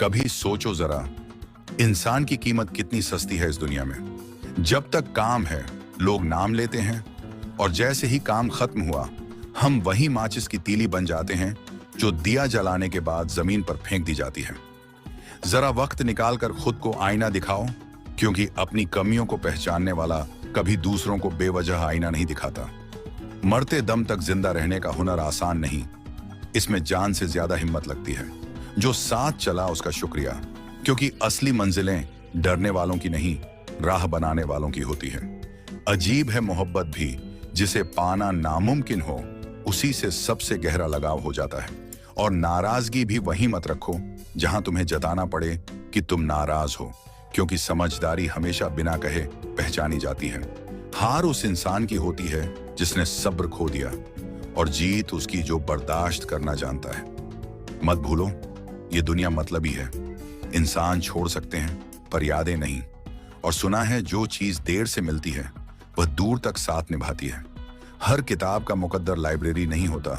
कभी सोचो जरा, इंसान की कीमत कितनी सस्ती है इस दुनिया में। जब तक काम है लोग नाम लेते हैं, और जैसे ही काम खत्म हुआ हम वही माचिस की तीली बन जाते हैं जो दिया जलाने के बाद जमीन पर फेंक दी जाती है। जरा वक्त निकालकर खुद को आईना दिखाओ, क्योंकि अपनी कमियों को पहचानने वाला कभी दूसरों को बेवजह आईना नहीं दिखाता। मरते दम तक जिंदा रहने का हुनर आसान नहीं, इसमें जान से ज्यादा हिम्मत लगती है। जो साथ चला उसका शुक्रिया, क्योंकि असली मंजिलें डरने वालों की नहीं, राह बनाने वालों की होती है। अजीब है मोहब्बत भी, जिसे पाना नामुमकिन हो उसी से सबसे गहरा लगाव हो जाता है। और नाराजगी भी वहीं मत रखो जहां तुम्हें जताना पड़े कि तुम नाराज हो, क्योंकि समझदारी हमेशा बिना कहे पहचानी जाती है। हार उस इंसान की होती है जिसने सब्र खो दिया, और जीत उसकी जो बर्दाश्त करना जानता है। मत भूलो, ये दुनिया मतलबी है। इंसान छोड़ सकते हैं पर यादें नहीं। और सुना है जो चीज देर से मिलती है वह दूर तक साथ निभाती है। हर किताब का मुकद्दर लाइब्रेरी नहीं होता,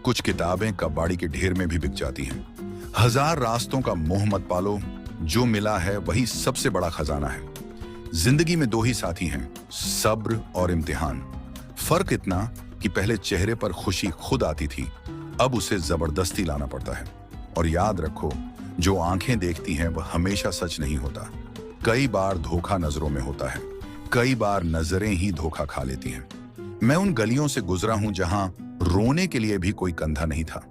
कुछ किताबें कबाड़ी के ढेर में भी बिक जाती हैं। हजार रास्तों का मोह मत पालो, जो मिला है वही सबसे बड़ा खजाना है। जिंदगी में दो ही साथी हैं, सब्र और इम्तिहान। फर्क इतना कि पहले चेहरे पर खुशी खुद आती थी, अब उसे जबरदस्ती लाना पड़ता है। और याद रखो, जो आंखें देखती हैं वह हमेशा सच नहीं होता। कई बार धोखा नजरों में होता है, कई बार नजरें ही धोखा खा लेती हैं। मैं उन गलियों से गुजरा हूं जहां रोने के लिए भी कोई कंधा नहीं था,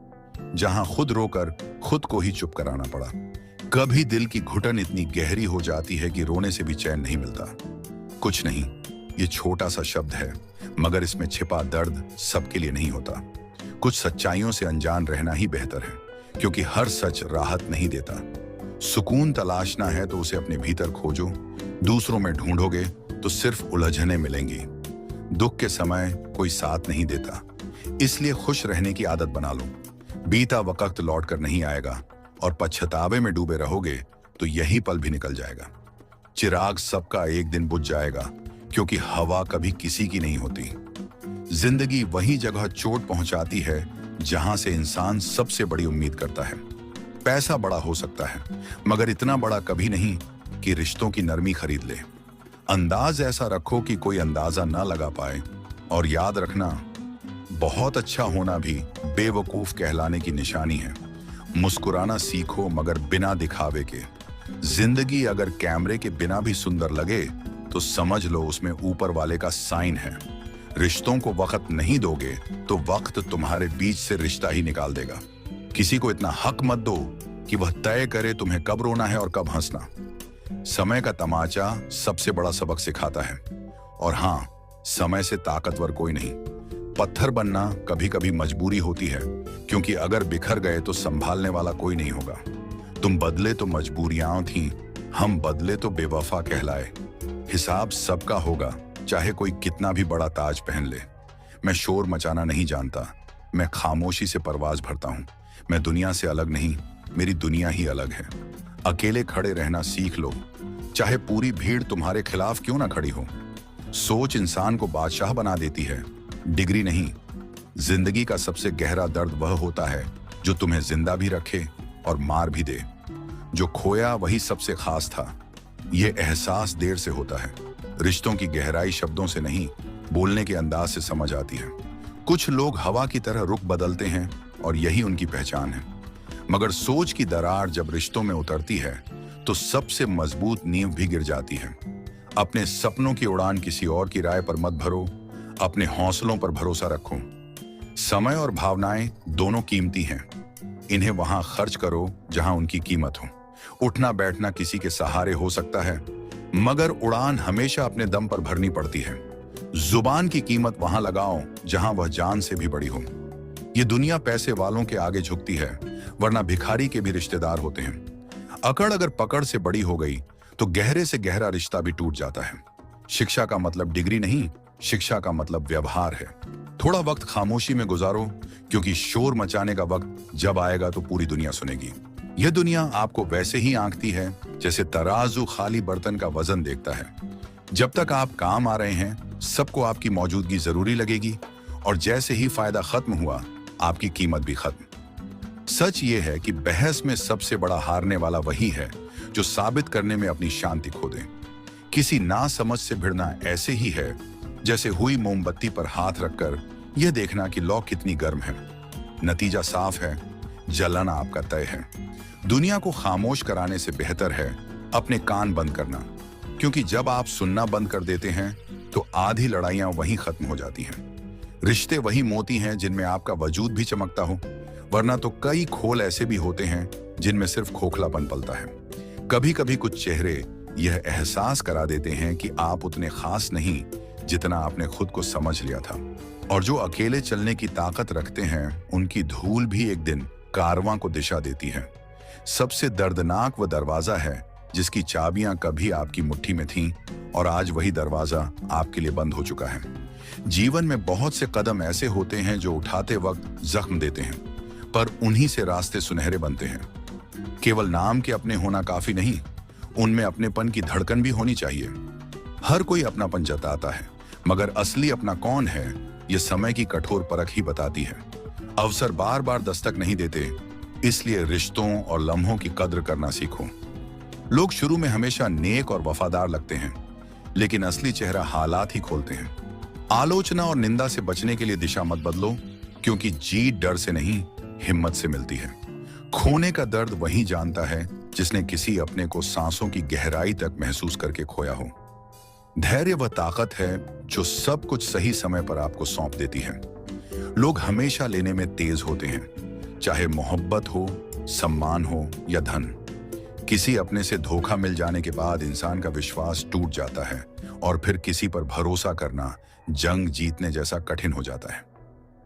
जहां खुद रोकर खुद को ही चुप कराना पड़ा। कभी दिल की घुटन इतनी गहरी हो जाती है कि रोने से भी चैन नहीं मिलता। कुछ नहीं, ये छोटा सा शब्द है, मगर इसमें छिपा दर्द सबके लिए नहीं होता। कुछ सच्चाइयों से अनजान रहना ही बेहतर है, क्योंकि हर सच राहत नहीं देता। सुकून तलाशना है तो उसे अपने भीतर खोजो, दूसरों में ढूंढोगे तो सिर्फ उलझने मिलेंगी। दुख के समय कोई साथ नहीं देता, इसलिए खुश रहने की आदत बना लो। बीता वक्त लौट कर नहीं आएगा, और पछतावे में डूबे रहोगे तो यही पल भी निकल जाएगा। चिराग सबका एक दिन बुझ जाएगा, क्योंकि हवा कभी किसी की नहीं होती। जिंदगी वही जगह चोट पहुंचाती है जहां से इंसान सबसे बड़ी उम्मीद करता है। पैसा बड़ा हो सकता है, मगर इतना बड़ा कभी नहीं कि रिश्तों की नरमी खरीद ले। अंदाज ऐसा रखो कि कोई अंदाजा ना लगा पाए। और याद रखना, बहुत अच्छा होना भी बेवकूफ कहलाने की निशानी है। मुस्कुराना सीखो, मगर बिना दिखावे के। जिंदगी अगर कैमरे के बिना भी सुंदर लगे तो समझ लो उसमें ऊपर वाले का साइन है। रिश्तों को वक्त नहीं दोगे तो वक्त तुम्हारे बीच से रिश्ता ही निकाल देगा। किसी को इतना हक मत दो कि वह तय करे तुम्हें कब रोना है और कब हंसना। समय का तमाचा सबसे बड़ा सबक सिखाता है। और हाँ, समय से ताकतवर कोई नहीं। पत्थर बनना कभी कभी मजबूरी होती है, क्योंकि अगर बिखर गए तो संभालने वाला कोई नहीं होगा। तुम बदले तो मजबूरियां थीं, हम बदले तो बेवफा कहलाए। हिसाब सबका होगा, चाहे कोई कितना भी बड़ा ताज पहन ले। मैं शोर मचाना नहीं जानता, मैं खामोशी से परवाज भरता हूँ। मैं दुनिया से अलग नहीं, मेरी दुनिया ही अलग है। अकेले खड़े रहना सीख लो, चाहे पूरी भीड़ तुम्हारे खिलाफ क्यों ना खड़ी हो। सोच इंसान को बादशाह बना देती है, डिग्री नहीं। जिंदगी का सबसे गहरा दर्द वह होता है जो तुम्हें जिंदा भी रखे और मार भी दे। जो खोया वही सबसे खास था, यह एहसास देर से होता है। रिश्तों की गहराई शब्दों से नहीं, बोलने के अंदाज से समझ आती है। कुछ लोग हवा की तरह रुख बदलते हैं और यही उनकी पहचान है। मगर सोच की दरार जब रिश्तों में उतरती है तो सबसे मजबूत नींव भी गिर जाती है। अपने सपनों की उड़ान किसी और की राय पर मत भरो, अपने हौसलों पर भरोसा रखो। समय और भावनाएं दोनों कीमती हैं, इन्हें वहां खर्च करो जहां उनकी कीमत हो। उठना बैठना किसी के सहारे हो सकता है, मगर उड़ान हमेशा अपने दम पर भरनी पड़ती है। जुबान की कीमत वहां लगाओ जहां वह जान से भी बड़ी हो। ये दुनिया पैसे वालों के आगे झुकती है, वरना भिखारी के भी रिश्तेदार होते हैं। अकड़ अगर पकड़ से बड़ी हो गई तो गहरे से गहरा रिश्ता भी टूट जाता है। शिक्षा का मतलब डिग्री नहीं, शिक्षा का मतलब व्यवहार है। थोड़ा वक्त खामोशी में गुजारो, क्योंकि शोर मचाने का वक्त जब आएगा तो पूरी दुनिया सुनेगी। यह दुनिया आपको वैसे ही आंकती है जैसे तराजू खाली बर्तन का वजन देखता है। जब तक आप काम आ रहे हैं, सबको आपकी मौजूदगी जरूरी लगेगी, और जैसे ही फायदा खत्म हुआ, आपकी कीमत भी खत्म। सच ये है कि बहस में सबसे बड़ा हारने वाला वही है जो साबित करने में अपनी शांति खो दे। किसी ना समझ से भिड़ना ऐसे ही है जैसे हुई मोमबत्ती पर हाथ रखकर यह देखना कि लौ कितनी गर्म है। नतीजा साफ है, जलना आपका तय है। दुनिया को खामोश कराने से बेहतर है अपने कान बंद करना, क्योंकि जब आप सुनना बंद कर देते हैं तो आधी लड़ाइयां वहीं खत्म हो जाती हैं। रिश्ते वही मोती हैं जिनमें आपका वजूद भी चमकता हो, वरना तो कई खोल ऐसे भी होते हैं जिनमें सिर्फ खोखलापन पलता है। कभी कभी कुछ चेहरे यह एहसास करा देते हैं कि आप उतने खास नहीं जितना आपने खुद को समझ लिया था। और जो अकेले चलने की ताकत रखते हैं उनकी धूल भी एक दिन कारवां को दिशा देती है। सबसे दर्दनाक वह दरवाजा है जिसकी चाबियां कभी आपकी मुट्ठी में थीं और आज वही दरवाजा आपके लिए बंद हो चुका है। जीवन में बहुत से कदम ऐसे होते हैं जो उठाते वक्त जख्म देते हैं, पर उन्हीं से रास्ते सुनहरे बनते हैं। केवल नाम के अपने होना काफी नहीं, उनमें अपनेपन की धड़कन भी होनी चाहिए। हर कोई अपनापन जताता है, मगर असली अपना कौन है ये समय की कठोर परख ही बताती है। अवसर बार बार दस्तक नहीं देते, इसलिए रिश्तों और लम्हों की कद्र करना सीखो। लोग शुरू में हमेशा नेक और वफादार लगते हैं, लेकिन असली चेहरा हालात ही खोलते हैं। आलोचना और निंदा से बचने के लिए दिशा मत बदलो, क्योंकि जीत डर से नहीं हिम्मत से मिलती है। खोने का दर्द वही जानता है जिसने किसी अपने को सांसों की गहराई तक महसूस करके खोया हो। धैर्य वह ताकत है जो सब कुछ सही समय पर आपको सौंप देती है। लोग हमेशा लेने में तेज होते हैं, चाहे मोहब्बत हो, सम्मान हो या धन। किसी अपने से धोखा मिल जाने के बाद इंसान का विश्वास टूट जाता है और फिर किसी पर भरोसा करना जंग जीतने जैसा कठिन हो जाता है।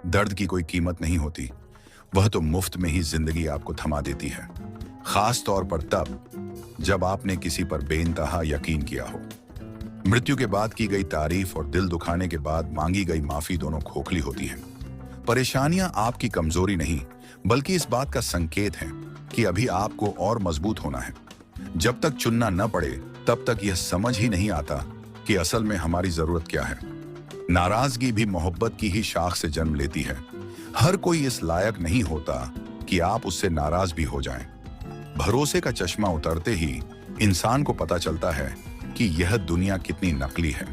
दर्द की कोई कीमत नहीं होती, वह तो मुफ्त में ही जिंदगी आपको थमा देती है, खास तौर पर तब जब आपने किसी पर बेइंतहा यकीन किया हो। मृत्यु के बाद की गई तारीफ और दिल दुखाने के बाद मांगी गई माफी दोनों खोखली होती हैं। परेशानियां आपकी कमजोरी नहीं, बल्कि इस बात का संकेत है कि अभी आपको और मजबूत होना है। जब तक चुनना न पड़े तब तक यह समझ ही नहीं आता कि असल में हमारी जरूरत क्या है। नाराजगी भी मोहब्बत की ही शाख से जन्म लेती है। हर कोई इस लायक नहीं होता कि आप उससे नाराज भी हो जाएं। भरोसे का चश्मा उतरते ही इंसान को पता चलता है कि यह दुनिया कितनी नकली है।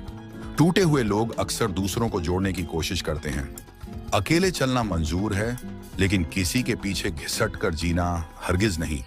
टूटे हुए लोग अक्सर दूसरों को जोड़ने की कोशिश करते हैं। अकेले चलना मंजूर है, लेकिन किसी के पीछे घिसट कर जीना हरगिज नहीं।